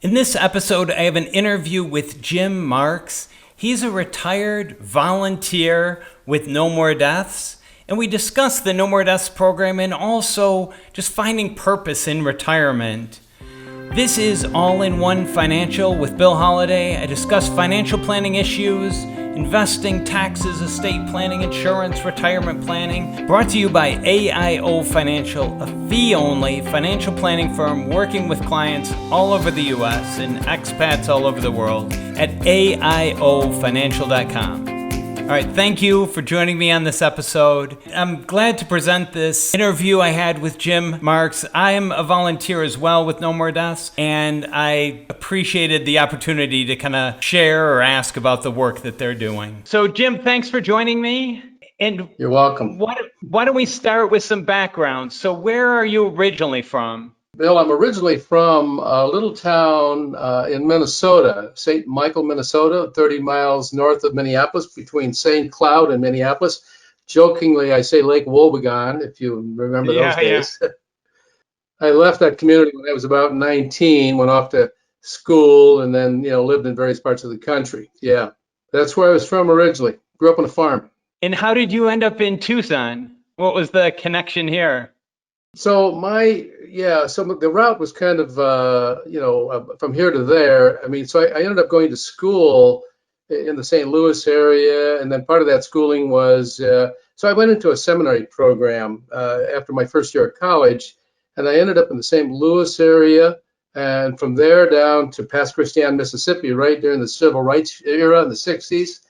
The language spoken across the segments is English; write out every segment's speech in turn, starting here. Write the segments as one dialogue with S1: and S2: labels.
S1: In this episode, I have an interview with Jim Marx. He's a retired volunteer with No More Deaths, and we discuss the No More Deaths program and also just finding purpose in retirement. This is All-in-One Financial with Bill Holliday. I discuss financial planning issues, investing, taxes, estate planning, insurance, retirement planning. Brought to you by AIO Financial, a fee-only financial planning firm working with clients all over the U.S. and expats all over the world at AIOfinancial.com. All right, thank you for joining me on this episode. I'm glad to present this interview I had with Jim Marx. I am a volunteer as well with No More Deaths, and I appreciated the opportunity to kind of share or ask about the work that they're doing. So, Jim, thanks for joining me. And
S2: you're welcome.
S1: Why don't we start with some background? So, where are you originally from?
S2: Bill, I'm originally from a little town in Minnesota, St. Michael, Minnesota, 30 miles north of Minneapolis, between St. Cloud and Minneapolis. Jokingly, I say Lake Wobegon, if you remember those days. Yeah. I left that community when I was about 19, went off to school, and then lived in various parts of the country. Yeah, that's where I was from originally. Grew up on a farm.
S1: And how did you end up in Tucson? What was the connection here?
S2: So the route was kind of, from here to there. I mean, so I ended up going to school in the St. Louis area, and then part of that schooling was, so I went into a seminary program after my first year of college, and I ended up in the St. Louis area, and from there down to Pass Christian, Mississippi, right during the civil rights era in the 60s.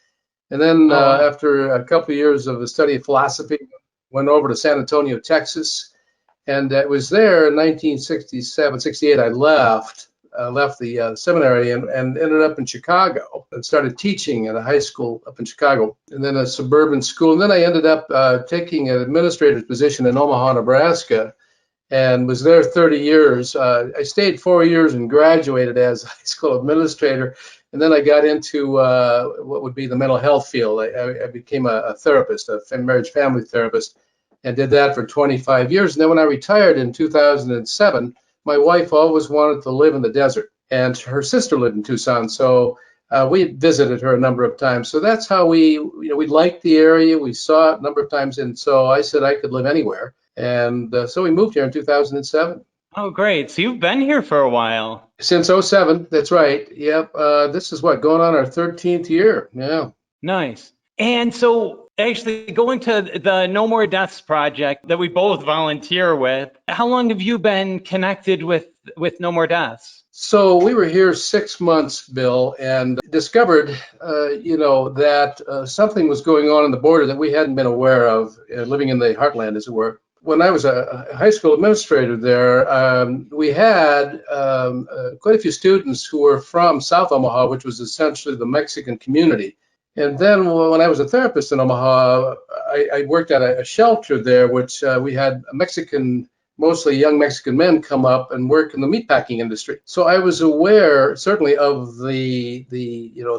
S2: And then after a couple of years of the study of philosophy, went over to San Antonio, Texas. And it was there in 1967, 68, I left the seminary and ended up in Chicago and started teaching at a high school up in Chicago, and then a suburban school. And then I ended up taking an administrator's position in Omaha, Nebraska, and was there 30 years. I stayed 4 years and graduated as a high school administrator. And then I got into what would be the mental health field. I became a therapist, a marriage family therapist, and did that for 25 years. And then when I retired in 2007, my wife always wanted to live in the desert, and her sister lived in Tucson. So we visited her a number of times. So that's how we liked the area. We saw it a number of times. And so I said I could live anywhere. And so we moved here in 2007.
S1: Oh, great. So you've been here for a while.
S2: Since 07, that's right. Yep. This is going on our 13th year. Yeah.
S1: Nice. And so actually going to the No More Deaths project that we both volunteer with, how long have you been connected with No More Deaths?
S2: So we were here 6 months, Bill, and discovered, that something was going on the border that we hadn't been aware of, living in the heartland, as it were. When I was a high school administrator there, we had quite a few students who were from South Omaha, which was essentially the Mexican community. And then when I was a therapist in Omaha, I worked at a shelter there, which we had mostly young Mexican men come up and work in the meatpacking industry. So I was aware, certainly, of the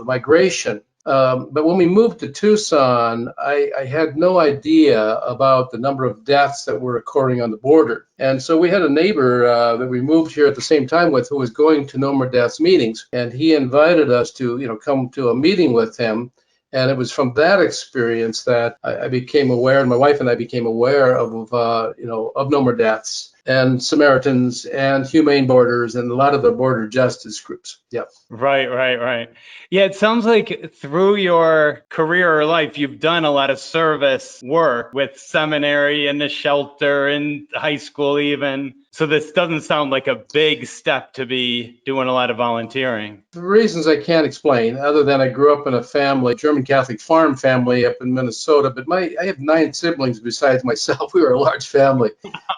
S2: migration. But when we moved to Tucson, I had no idea about the number of deaths that were occurring on the border. And so we had a neighbor that we moved here at the same time with, who was going to No More Deaths meetings. And he invited us to, come to a meeting with him. And it was from that experience that I became aware, and my wife and I became aware of No More Deaths and Samaritans and Humane Borders and a lot of the border justice groups. Yep.
S1: Right. Yeah, it sounds like through your career or life, you've done a lot of service work with seminary and the shelter and high school even. So this doesn't sound like a big step to be doing a lot of volunteering.
S2: For reasons I can't explain, other than I grew up in a family, German Catholic farm family up in Minnesota. But I have 9 siblings besides myself. We were a large family.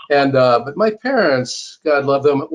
S2: And but my parents, God love them,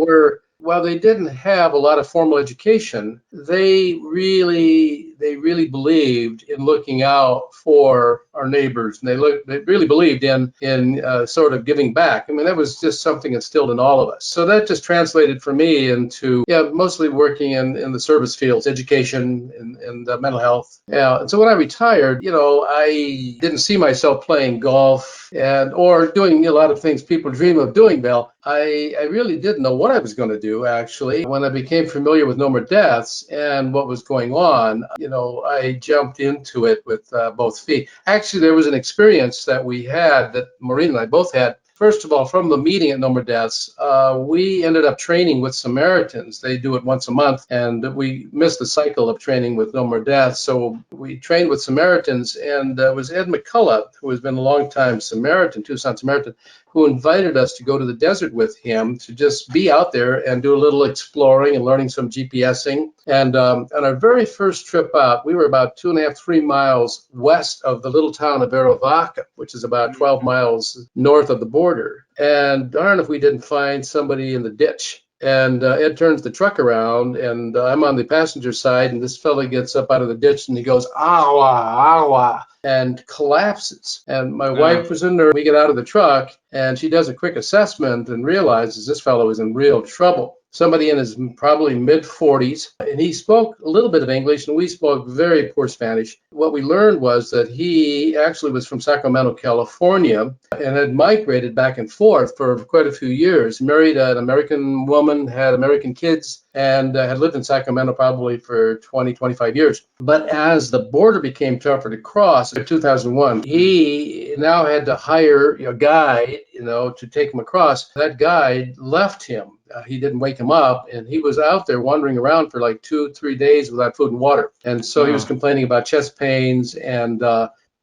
S2: while they didn't have a lot of formal education, they really they really believed in looking out for our neighbors, and they really believed in sort of giving back. I mean, that was just something instilled in all of us. So that just translated for me into mostly working in the service fields, education and mental health. Yeah, and so when I retired, I didn't see myself playing golf or doing a lot of things people dream of doing, Bill. I really didn't know what I was going to do, actually. When I became familiar with No More Deaths and what was going on, I jumped into it with both feet. Actually, there was an experience that we had, that Maureen and I both had. First of all, from the meeting at No More Deaths, we ended up training with Samaritans. They do it once a month, and we missed the cycle of training with No More Deaths. So we trained with Samaritans, and it was Ed McCullough, who has been a long-time Samaritan, Tucson Samaritan, who invited us to go to the desert with him to just be out there and do a little exploring and learning some GPSing. And on our very first trip out, we were about 2.5, 3 miles west of the little town of Arivaca, which is about 12 miles north of the border. And darn if we didn't find somebody in the ditch. And Ed turns the truck around, and I'm on the passenger side, and this fella gets up out of the ditch, and he goes, "Awa, awa," and collapses. And my wife was in there. We get out of the truck, and she does a quick assessment and realizes this fellow is in real trouble. Somebody in his probably mid-40s, and he spoke a little bit of English, and we spoke very poor Spanish. What we learned was that he actually was from Sacramento, California, and had migrated back and forth for quite a few years, married an American woman, had American kids, and had lived in Sacramento probably for 20, 25 years. But as the border became tougher to cross in 2001, he now had to hire a guide, to take him across. That guide left him. He didn't wake him up, and he was out there wandering around for like 2-3 days without food and water. And so he was complaining about chest pains, and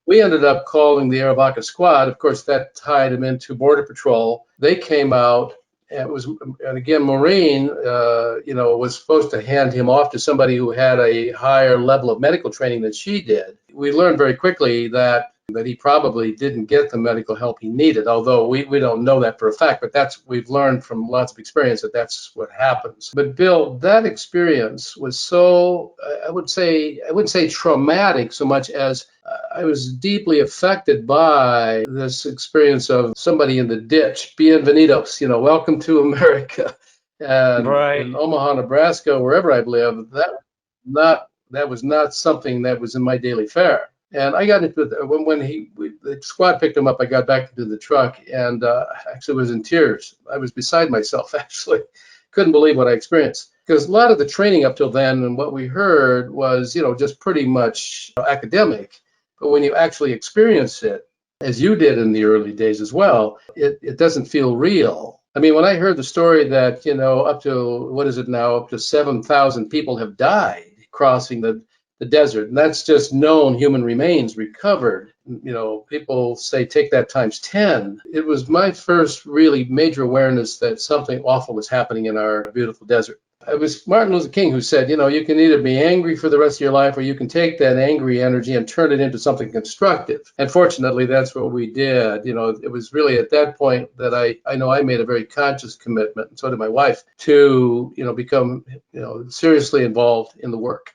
S2: we ended up calling the Arivaca squad. Of course, that tied him into Border Patrol. They came out. And again, Maureen, was supposed to hand him off to somebody who had a higher level of medical training than she did. We learned very quickly that he probably didn't get the medical help he needed, although we don't know that for a fact, but we've learned from lots of experience that that's what happens. But Bill, that experience was so, I wouldn't say traumatic so much as I was deeply affected by this experience of somebody in the ditch. Bienvenidos, welcome to America. And in Omaha, Nebraska, wherever I live, that was not something that was in my daily fare. And I got into it when the squad picked him up. I got back into the truck and actually was in tears. I was beside myself, actually. Couldn't believe what I experienced. Because a lot of the training up till then and what we heard was, just pretty much academic. But when you actually experience it, as you did in the early days as well, it doesn't feel real. I mean, when I heard the story that, up to, what is it now, up to 7,000 people have died crossing the desert, and that's just known human remains recovered. People say take that times 10. It was my first really major awareness that something awful was happening in our beautiful desert. It was Martin Luther King who said, you can either be angry for the rest of your life, or you can take that angry energy and turn it into something constructive. And fortunately, that's what we did. It was really at that point that I know I made a very conscious commitment, and so did my wife, to, become, seriously involved in the work.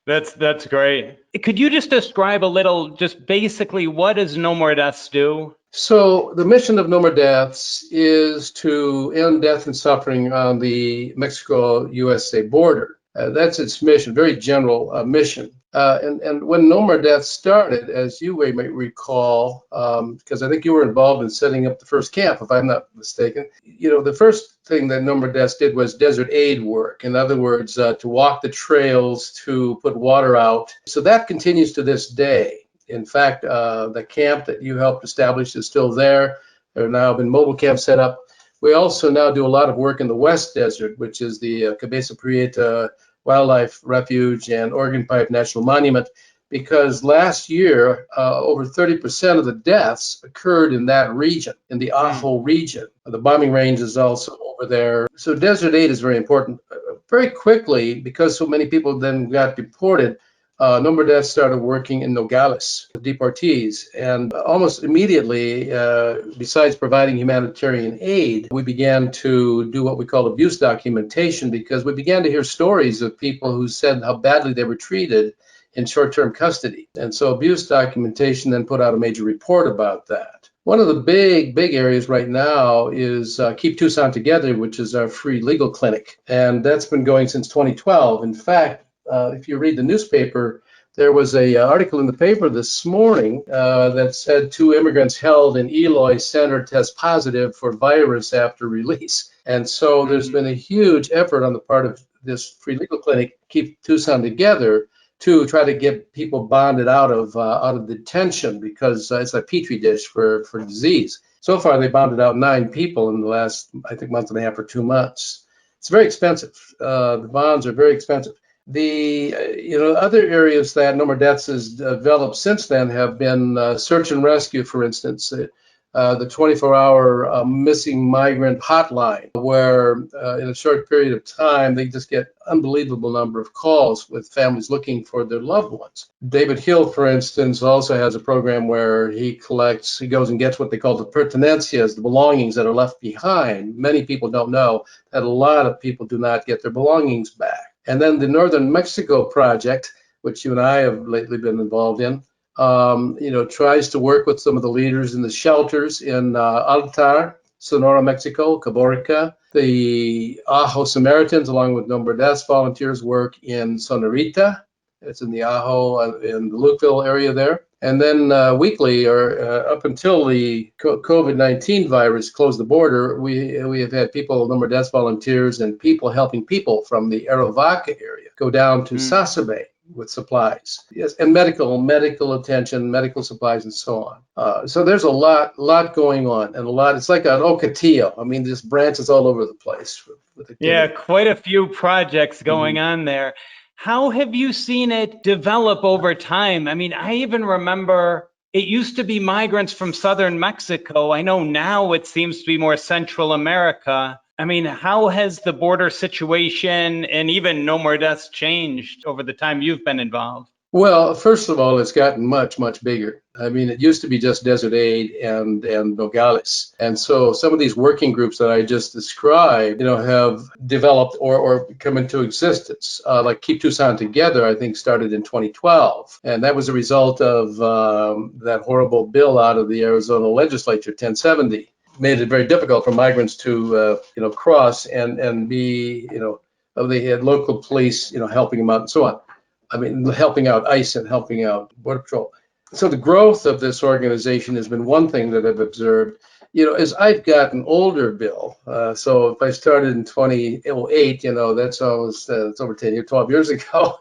S1: That's great. Could you just describe a little, just basically, what does No More Deaths do?
S2: So the mission of No More Deaths is to end death and suffering on the Mexico-USA border. That's its mission, very general mission. And when No More Deaths started, as you may recall, because I think you were involved in setting up the first camp, if I'm not mistaken, the first thing that No More Deaths did was desert aid work. In other words, to walk the trails, to put water out. So that continues to this day. In fact, the camp that you helped establish is still there. There have now been mobile camps set up. We also now do a lot of work in the West Desert, which is the Cabeza Prieta Wildlife Refuge and Organ Pipe National Monument, because last year, over 30% of the deaths occurred in that region, in the Ajo region. The bombing range is also over there. So desert aid is very important. Very quickly, because so many people then got deported, No More Deaths started working in Nogales, deportees, and almost immediately, besides providing humanitarian aid, we began to do what we call abuse documentation, because we began to hear stories of people who said how badly they were treated in short-term custody. And so abuse documentation then put out a major report about that. One of the big areas right now is Keep Tucson Together, which is our free legal clinic. And that's been going since 2012. In fact, if you read the newspaper, there was an article in the paper this morning that said 2 immigrants held in Eloy Center test positive for virus after release. And so there's been a huge effort on the part of this free legal clinic, Keep Tucson Together, to try to get people bonded out of detention, because it's a petri dish for disease. So far, they bonded out 9 people in the last, I think, month and a half or 2 months. It's very expensive. The bonds are very expensive. The other areas that No More Deaths has developed since then have been search and rescue, for instance. The 24-hour missing migrant hotline, where in a short period of time, they just get unbelievable number of calls with families looking for their loved ones. David Hill, for instance, also has a program where he goes and gets what they call the pertenencias, the belongings that are left behind. Many people don't know that a lot of people do not get their belongings back. And then the Northern Mexico Project, which you and I have lately been involved in, tries to work with some of the leaders in the shelters in Altar, Sonora, Mexico, Caborca. The Ajo Samaritans, along with No More Deaths volunteers, work in Sonorita. It's in the Ajo, in the Lukeville area there. And then weekly, or up until the COVID-19 virus closed the border, we have had people, No More Deaths volunteers, and people helping people from the Aravaca area go down to Sasabe with supplies, yes, and medical attention, medical supplies, and so on. So there's a lot going on, and it's like an Ocotillo. I mean, there's branches all over the place.
S1: Yeah, quite a few projects going on there. How have you seen it develop over time? I mean, I even remember it used to be migrants from southern Mexico. I know now it seems to be more Central America. I mean, how has the border situation and even No More Deaths changed over the time you've been involved?
S2: Well, first of all, it's gotten much bigger. I mean, it used to be just Desert Aid and Nogales. And so some of these working groups that I just described, have developed or come into existence. Like Keep Tucson Together, I think, started in 2012. And that was a result of that horrible bill out of the Arizona legislature, 1070. Made it very difficult for migrants to, cross and be, they had local police, helping them out and so on. I mean, helping out ICE and helping out Border Patrol. So the growth of this organization has been one thing that I've observed. As I've gotten older, Bill, so if I started in 2008, that's almost, it's over 10 years, 12 years ago.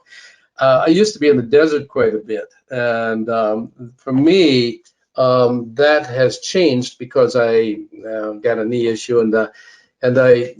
S2: I used to be in the desert quite a bit. And for me, that has changed because I got a knee issue and I,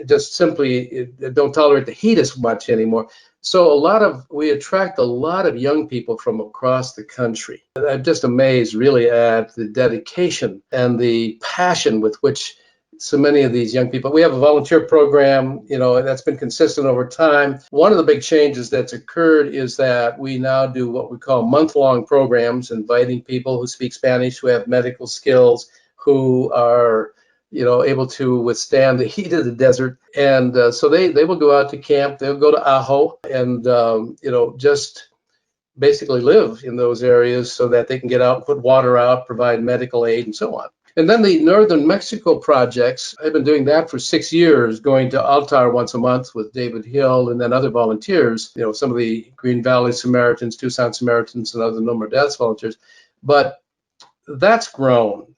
S2: just simply don't tolerate the heat as much anymore. So we attract a lot of young people from across the country. I'm just amazed really at the dedication and the passion with which so many of these young people, we have a volunteer program, that's been consistent over time. One of the big changes that's occurred is that we now do what we call month-long programs, inviting people who speak Spanish, who have medical skills, who are able to withstand the heat of the desert. And so they will go out to camp, they'll go to Ajo and, just basically live in those areas so that they can get out and put water out, provide medical aid and so on. And then the Northern Mexico projects, I've been doing that for 6 years, going to Altar once a month with David Hill and then other volunteers, some of the Green Valley Samaritans, Tucson Samaritans, and other No More Deaths volunteers. But that's grown.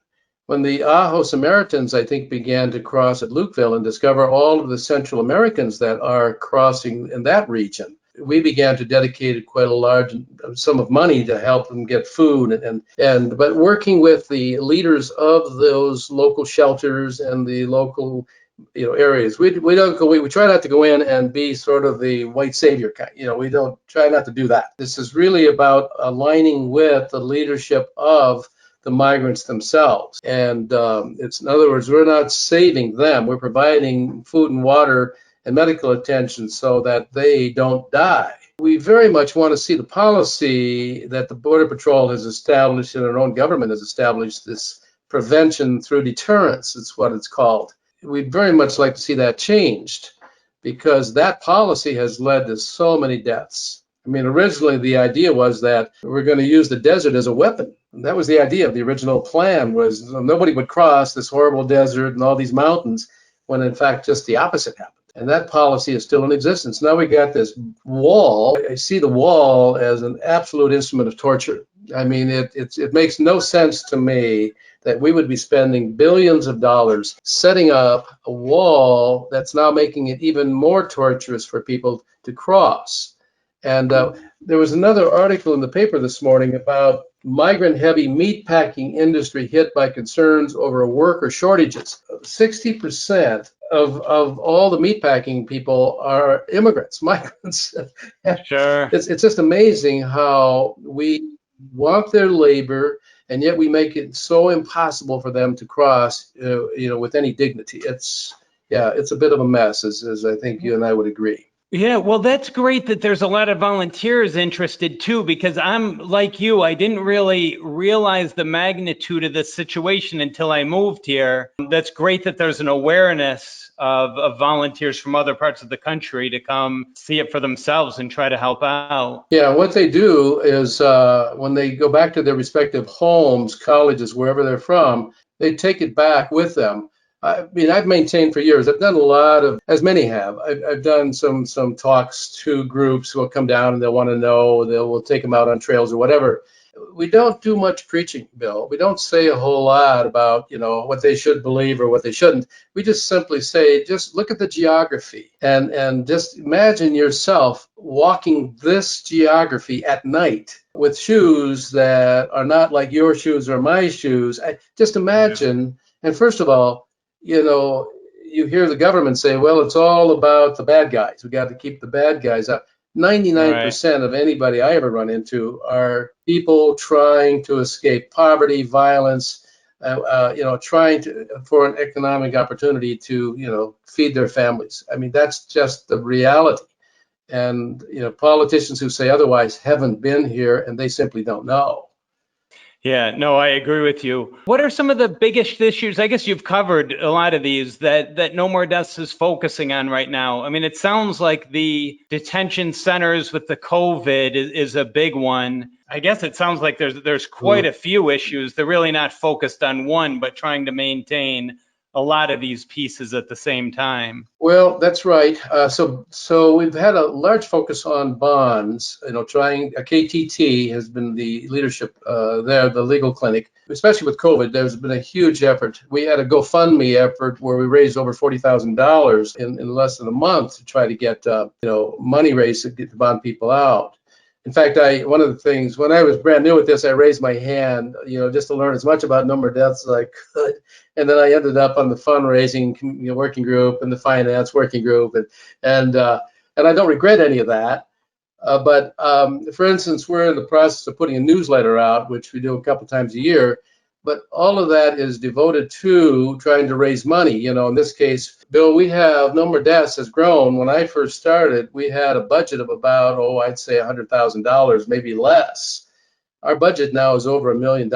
S2: When the Ajo Samaritans, I think, began to cross at Lukeville and discover all of the Central Americans that are crossing in that region, we began to dedicate quite a large sum of money to help them get food but working with the leaders of those local shelters and the local areas. We try not to go in and be sort of the white savior kind. We don't try not to do that. This is really about aligning with the leadership of the migrants themselves. And it's, in other words, we're not saving them. We're providing food and water and medical attention so that they don't die. We very much want to see the policy that the Border Patrol has established and our own government has established, this prevention through deterrence, it's what it's called. We'd very much like to see that changed because that policy has led to so many deaths. I mean, originally the idea was that we're going to use the desert as a weapon. And that was the idea of the original plan, was nobody would cross this horrible desert and all these mountains, when in fact just the opposite happened. And that policy is still in existence. Now we got this wall. I see the wall as an absolute instrument of torture. I mean, it makes no sense to me that we would be spending billions of dollars setting up a wall that's now making it even more torturous for people to cross. And there was another article in the paper this morning about migrant-heavy meatpacking industry hit by concerns over worker shortages. 60% of all the meatpacking people are immigrants, migrants.
S1: Sure.
S2: It's just amazing how we want their labor, and yet we make it so impossible for them to cross, with any dignity. It's a bit of a mess, as I think you and I would agree.
S1: Yeah, well, that's great that there's a lot of volunteers interested too, because I'm like you, I didn't really realize the magnitude of the situation until I moved here. That's great that there's an awareness of volunteers from other parts of the country to come see it for themselves and try to help out.
S2: Yeah, what they do is when they go back to their respective homes, colleges, wherever they're from, they take it back with them. I mean, I've maintained for years. I've done a lot of, as many have. I've done some talks to groups who will come down and they'll want to know. We'll take them out on trails or whatever. We don't do much preaching, Bill. We don't say a whole lot about, what they should believe or what they shouldn't. We just simply say, just look at the geography and just imagine yourself walking this geography at night with shoes that are not like your shoes or my shoes. Just imagine. And first of all, you hear the government say, well, it's all about the bad guys. We got to keep the bad guys out. 99% of anybody I ever run into are people trying to escape poverty, violence, trying for an economic opportunity to, feed their families. I mean, that's just the reality. And, politicians who say otherwise haven't been here and they simply don't know.
S1: Yeah, no, I agree with you. What are some of the biggest issues? I guess you've covered a lot of these that No More Deaths is focusing on right now. I mean, it sounds like the detention centers with the COVID is a big one. I guess it sounds like there's quite a few issues. They're really not focused on one, but trying to maintain a lot of these pieces at the same time.
S2: Well, that's right. So we've had a large focus on bonds. Trying KTT has been the leadership there, the legal clinic, especially with COVID. There's been a huge effort. We had a GoFundMe effort where we raised over $40,000 in less than a month to try to get money raised to get the bond people out. In fact, one of the things when I was brand new at this, I raised my hand, just to learn as much about No More Deaths as I could, and then I ended up on the fundraising working group and the finance working group, and I don't regret any of that. But for instance, we're in the process of putting a newsletter out, which we do a couple times a year. But all of that is devoted to trying to raise money. In this case, Bill, we have No More Deaths has grown. When I first started, we had a budget of about, I'd say $100,000, maybe less. Our budget now is over $1 million.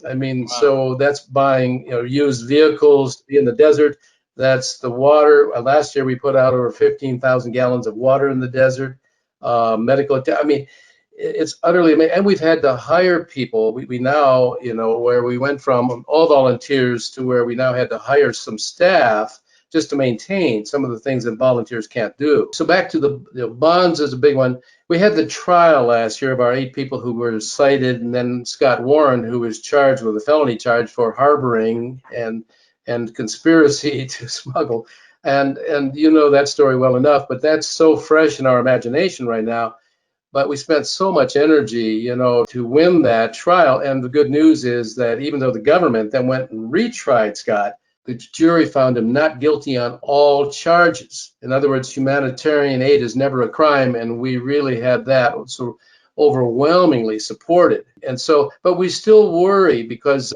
S2: I mean, wow. So that's buying, used vehicles to be in the desert. That's the water. Last year we put out over 15,000 gallons of water in the desert. Medical. I mean, it's utterly amazing. And we've had to hire people. We now, where we went from all volunteers to where we now had to hire some staff just to maintain some of the things that volunteers can't do. So back to the bonds is a big one. We had the trial last year of our 8 people who were cited, and then Scott Warren, who was charged with a felony charge for harboring and conspiracy to smuggle. And that story well enough, but that's so fresh in our imagination right now. But we spent so much energy, to win that trial. And the good news is that even though the government then went and retried Scott, the jury found him not guilty on all charges. In other words, humanitarian aid is never a crime, and we really had that so overwhelmingly supported. And so, but we still worry because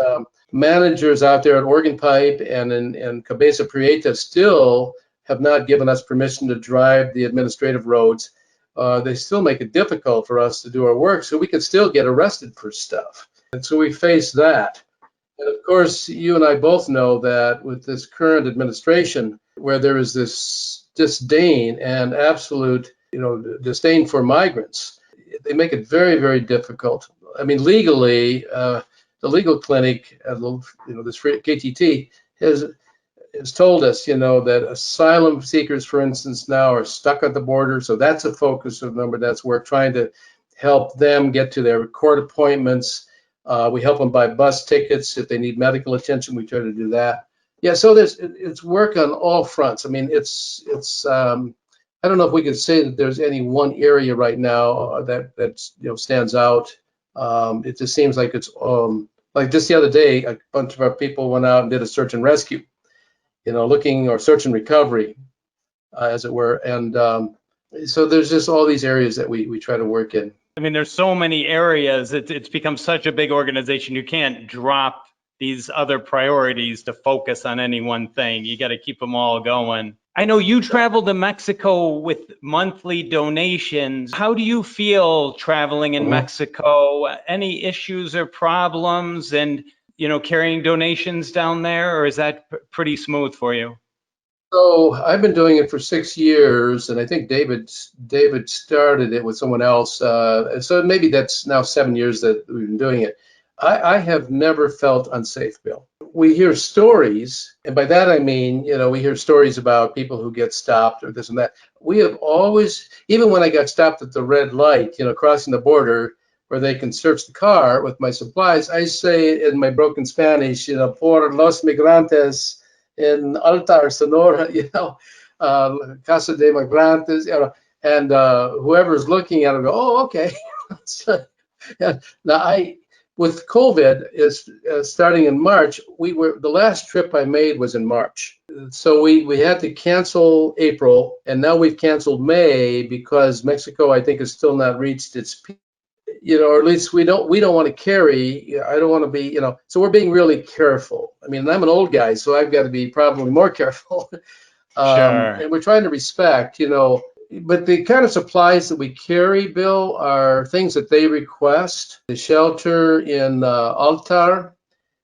S2: managers out there at Oregon Pipe and in Cabeza Prieta still have not given us permission to drive the administrative roads. They still make it difficult for us to do our work, so we can still get arrested for stuff. And so we face that. And of course, you and I both know that with this current administration, where there is this disdain and absolute disdain for migrants. They make it very, very difficult. I mean, legally, the legal clinic, this free KTT has told us, that asylum seekers, for instance, now are stuck at the border. So that's a focus of that's work, trying to help them get to their court appointments. We help them buy bus tickets if they need medical attention. We try to do that. Yeah, so it's work on all fronts. I mean, it's I don't know if we could say that there's any one area right now that stands out. It just seems like it's like just the other day, a bunch of our people went out and did a search and rescue, looking, or search and recovery, as it were. And so there's just all these areas that we try to work in.
S1: I mean, there's so many areas. It's become such a big organization. You can't drop these other priorities to focus on any one thing. You got to keep them all going. I know you travel to Mexico with monthly donations. How do you feel traveling in Mexico? Any issues or problems and, carrying donations down there, or is that pretty smooth for you?
S2: So I've been doing it for 6 years, and I think David started it with someone else. So maybe that's now 7 years that we've been doing it. I have never felt unsafe, Bill. We hear stories, and by that I mean, we hear stories about people who get stopped or this and that. We have always, even when I got stopped at the red light, crossing the border where they can search the car with my supplies, I say in my broken Spanish, por los migrantes in Altar, Sonora, Casa de Migrantes, and whoever's looking at it, go, oh, okay. So, yeah. Now, with COVID is starting in March. The last trip I made was in March, so we had to cancel April, and now we've canceled May because Mexico, I think, has still not reached its peak. Or at least we don't want to carry. I don't want to be, so we're being really careful. I mean, I'm an old guy, so I've got to be probably more careful.
S1: Sure.
S2: And we're trying to respect, but the kind of supplies that we carry, Bill, are things that they request. The shelter in Altar,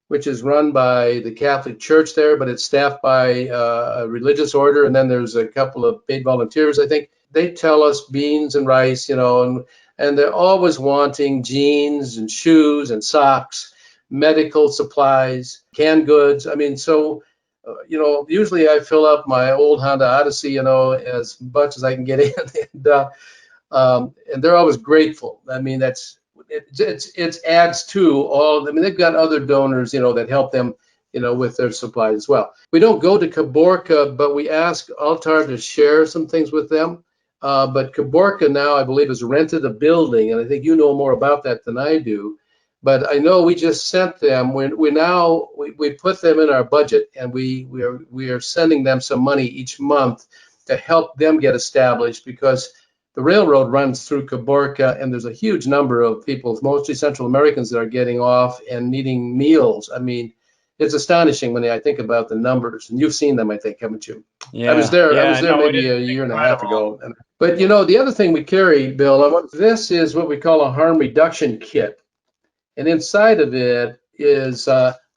S2: which is run by the Catholic Church there, but it's staffed by a religious order. And then there's a couple of paid volunteers, I think. They tell us beans and rice, and they're always wanting jeans and shoes and socks, medical supplies, canned goods. I mean, so, usually I fill up my old Honda Odyssey, as much as I can get in. And they're always grateful. I mean, it adds to all. I mean, they've got other donors, that help them, with their supplies as well. We don't go to Caborca, but we ask Altar to share some things with them. But Caborca now, I believe, has rented a building, and I think you know more about that than I do. But I know we just sent them. We put them in our budget, and we are sending them some money each month to help them get established, because the railroad runs through Caborca, and there's a huge number of people, mostly Central Americans, that are getting off and needing meals. I mean, it's astonishing when I think about the numbers, and you've seen them, I think, haven't you?
S1: Yeah.
S2: I was there.
S1: Yeah,
S2: I was there
S1: no,
S2: maybe a year and a half ago. But the other thing we carry, Bill, this is what we call a harm reduction kit, and inside of it is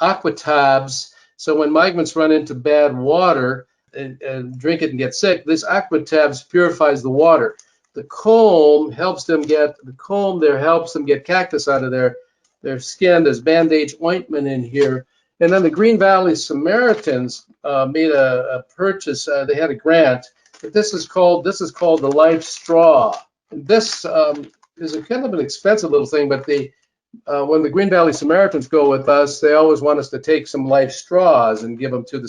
S2: aqua tabs. So when migrants run into bad water and drink it and get sick, this aqua tabs purifies the water. The comb helps them get cactus out of their skin. There's Band-Aid ointment in here. And then the Green Valley Samaritans made a purchase. They had a grant. But this is called the Life Straw. And this is a kind of an expensive little thing, but when the Green Valley Samaritans go with us, they always want us to take some life straws and give them to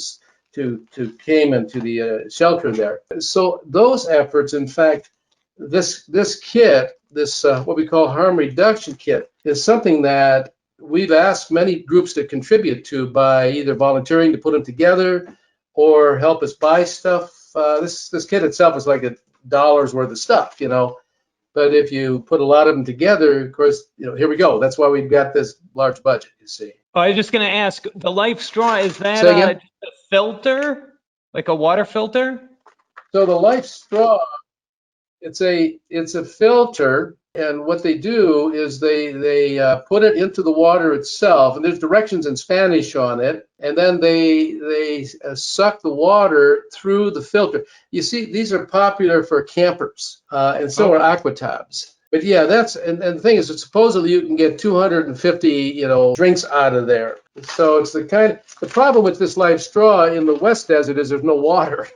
S2: Cayman, to the shelter there. So those efforts, in fact, this kit, what we call harm reduction kit, is something that we've asked many groups to contribute to by either volunteering to put them together or help us buy stuff. This kit itself is like $1 worth of stuff, But if you put a lot of them together, of course, here we go. That's why we've got this large budget, you see.
S1: Oh, I was just going to ask, the Life Straw, is that just a filter, like a water filter?
S2: So the Life Straw, it's a filter, And what they do is they put it into the water itself, and there's directions in Spanish on it, and then they suck the water through the filter. You see, these are popular for campers, and so are aqua tabs. But yeah, and the thing is that supposedly you can get 250, drinks out of there. So it's the problem with this live straw in the West Desert is there's no water.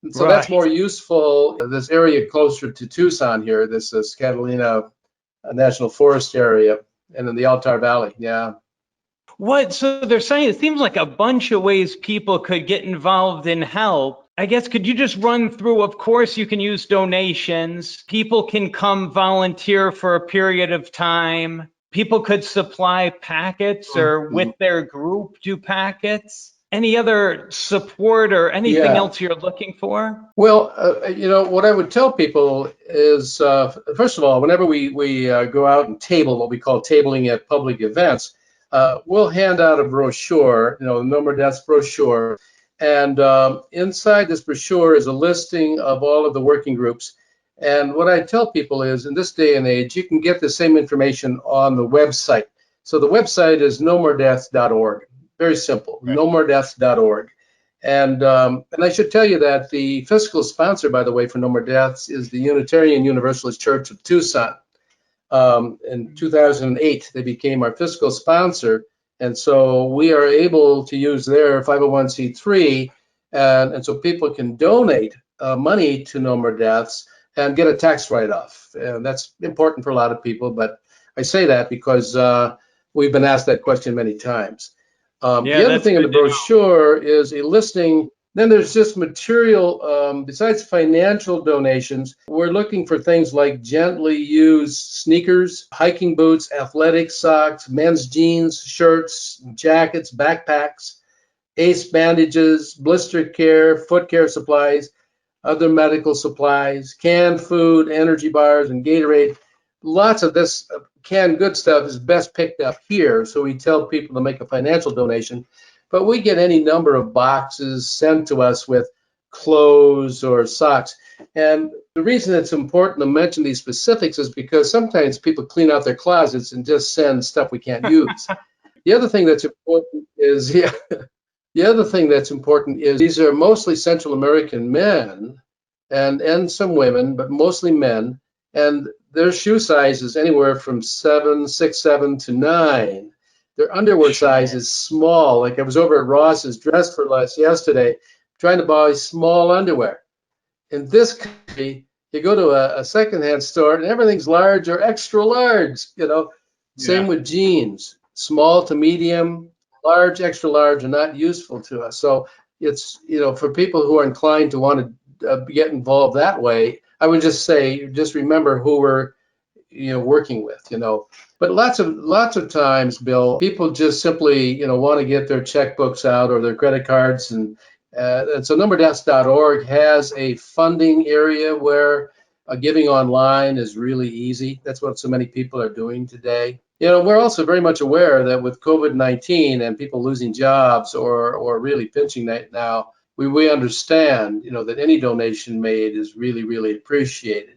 S2: And so that's
S1: Right.
S2: more useful. This area closer to Tucson here, this Catalina National Forest area, and in the Altar Valley. Yeah.
S1: So they're saying it seems like a bunch of ways people could get involved and help. I guess, could you just run through? Of course, you can use donations. People can come volunteer for a period of time. People could supply packets or with
S2: Mhm.
S1: their group do packets. Any other support or anything
S2: Yeah.
S1: else you're looking for?
S2: Well, what I would tell people is, first of all, whenever we go out and table, what we call tabling at public events, we'll hand out a brochure, the No More Deaths brochure. And inside this brochure is a listing of all of the working groups. And what I tell people is, in this day and age, you can get the same information on the website. So the website is nomoredeaths.org. Very simple,
S1: Right.
S2: nomoredeaths.org. And I should tell you that the fiscal sponsor, by the way, for No More Deaths is the Unitarian Universalist Church of Tucson. In 2008, they became our fiscal sponsor. And so we are able to use their 501c3. And so people can donate money to No More Deaths and get a tax write-off. And that's important for a lot of people. But I say that because we've been asked that question many times.
S1: Yeah,
S2: The other
S1: that's
S2: thing in the
S1: good to know.
S2: brochure is a listing. Then there's just material, besides financial donations, we're looking for things like gently used sneakers, hiking boots, athletic socks, men's jeans, shirts, jackets, backpacks, ace bandages, blister care, foot care supplies, other medical supplies, canned food, energy bars, and Gatorade. Lots of this canned good stuff is best picked up here. So we tell people to make a financial donation, but we get any number of boxes sent to us with clothes or socks. And the reason it's important to mention these specifics is because sometimes people clean out their closets and just send stuff we can't use. The other thing that's important is, yeah, the other thing that's important is these are mostly Central American men and some women, but mostly men. And their shoe size is anywhere from 6'7" to 9. Their underwear size
S1: Sure.
S2: is small. Like I was over at Ross's Dress for Less yesterday, trying to buy small underwear. In this country, you go to a secondhand store and everything's large or extra large. Same
S1: Yeah.
S2: with jeans, small to medium, large, extra large are not useful to us. So it's, for people who are inclined to want to get involved that way, I would just say, just remember who we're, working with. But lots of times, Bill, people just simply, want to get their checkbooks out or their credit cards, and so numberdeaths.org has a funding area where giving online is really easy. That's what so many people are doing today. We're also very much aware that with COVID-19 and people losing jobs or really pinching that now, we understand, that any donation made is really, really appreciated.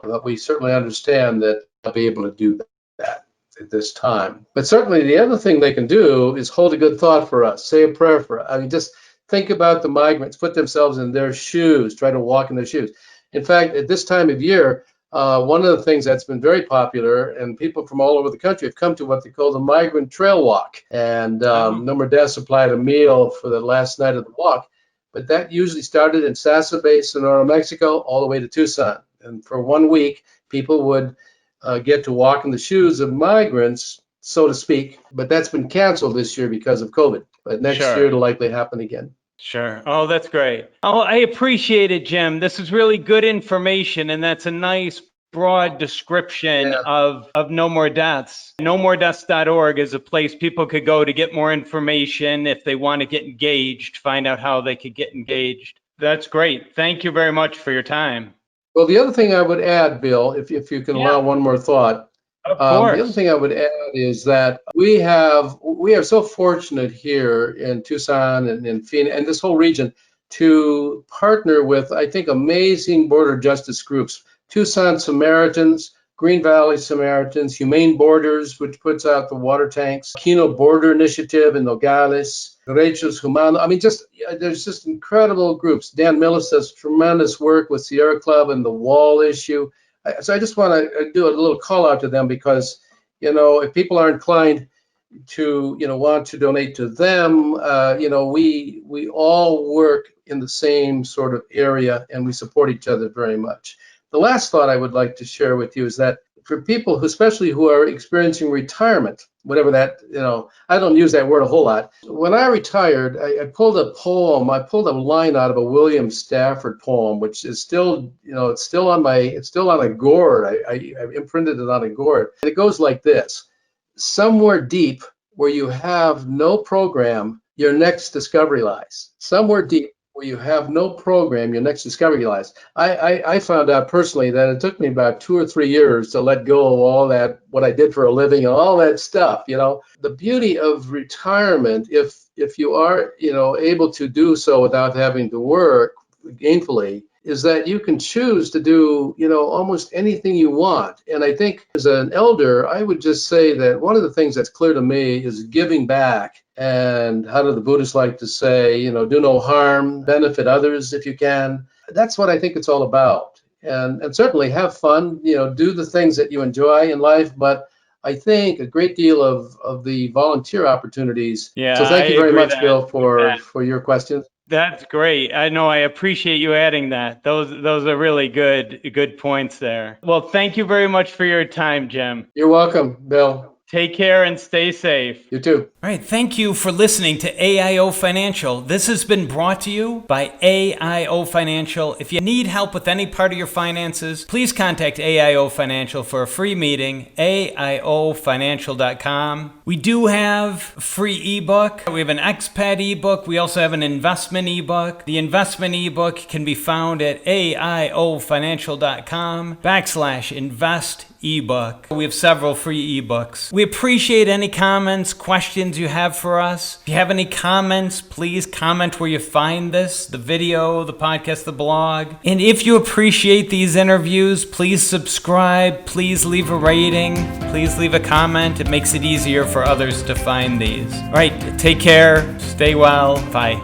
S2: But we certainly understand that they'll be able to do that at this time. But certainly the other thing they can do is hold a good thought for us, say a prayer for us. I mean, just think about the migrants, put themselves in their shoes, try to walk in their shoes. In fact, at this time of year, one of the things that's been very popular, and people from all over the country have come to what they call the Migrant Trail Walk. And
S1: Oh,
S2: No More Deaths supplied a meal for the last night of the walk. But that usually started in Sasa Bay, Sonora, Mexico, all the way to Tucson. And for 1 week, people would get to walk in the shoes of migrants, so to speak. But that's been canceled this year because of COVID. But next year,
S1: sure.
S2: it'll likely happen again.
S1: Sure. Oh, that's great. Oh, I appreciate it, Jim. This is really good information, and that's a nice broad description
S2: Yeah.
S1: of No More Deaths. NoMoreDeaths.org is a place people could go to get more information if they want to get engaged, find out how they could get engaged. That's great. Thank you very much for your time.
S2: Well, the other thing I would add, Bill, if you can allow
S1: Yeah,
S2: one more thought,
S1: of
S2: the other
S1: course.
S2: thing I would add is that we are so fortunate here in Tucson and in Phoenix and this whole region to partner with, I think, amazing border justice groups. Tucson Samaritans, Green Valley Samaritans, Humane Borders, which puts out the water tanks, Kino Border Initiative in Nogales, Derechos Humanos. I mean, there's just incredible groups. Dan Millis does tremendous work with Sierra Club and the wall issue. So I just want to do a little call out to them because, if people are inclined to, want to donate to them, we all work in the same sort of area and we support each other very much. The last thought I would like to share with you is that for people especially who are experiencing retirement, whatever that, I don't use that word a whole lot. When I retired, I pulled a line out of a William Stafford poem, which is still, it's still on a gourd. I imprinted it on a gourd. And it goes like this: somewhere deep where you have no program, your next discovery lies. Somewhere deep where you have no program, your next discovery lies. I found out personally that it took me about 2 or 3 years to let go of all that, what I did for a living and all that stuff. The beauty of retirement, if you are, able to do so without having to work gainfully, is that you can choose to do, almost anything you want. And I think as an elder, I would just say that one of the things that's clear to me is giving back. And how do the Buddhists like to say, do no harm, benefit others if you can. That's what I think it's all about. And certainly have fun, do the things that you enjoy in life. But I think a great deal of the volunteer opportunities.
S1: Yeah,
S2: so thank you very much, Bill, for your questions.
S1: That's great. I know. I appreciate you adding that. Those are really good points there. Well, thank you very much for your time, Jim.
S2: You're welcome, Bill.
S1: Take care and stay safe.
S2: You too.
S1: All right. Thank you for listening to AIO Financial. This has been brought to you by AIO Financial. If you need help with any part of your finances, please contact AIO Financial for a free meeting, AIOfinancial.com. We do have a free ebook. We have an Expat ebook. We also have an investment ebook. The investment ebook can be found at AIOfinancial.com/invest ebook. We have several free ebooks. We appreciate any comments, questions you have for us. If you have any comments, please comment where you find this, the video, the podcast, the blog. And if you appreciate these interviews, please subscribe, please leave a rating, please leave a comment. It makes it easier for others to find these. All right, take care, stay well, bye.